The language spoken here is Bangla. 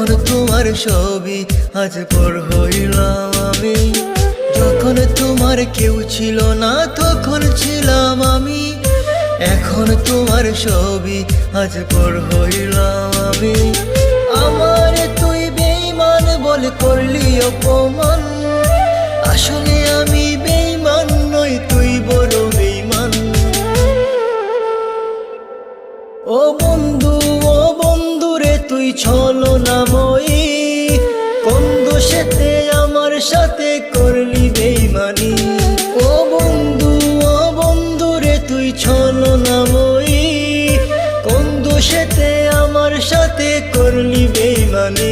এখন তোমার ছবি আজ পর হইলাম আমি। যখন তোমার কেউ ছিল না তখন ছিলাম আমি। এখন তোমার ছবি আজ পর হইলাম আমি। আমার তুই বেঈমান বলে করলি অপমান, আসলে আমি বেঈমান নই, তুই বড় বেঈমান। ও বন্ধু রে তুই ছলনাময়ী, কোন দোষেতে আমার সাথে করলি বেঈমানি। ও বন্ধু রে তুই ছলনাময়ী, কোন দোষেতে আমার সাথে করলি বেঈমানি।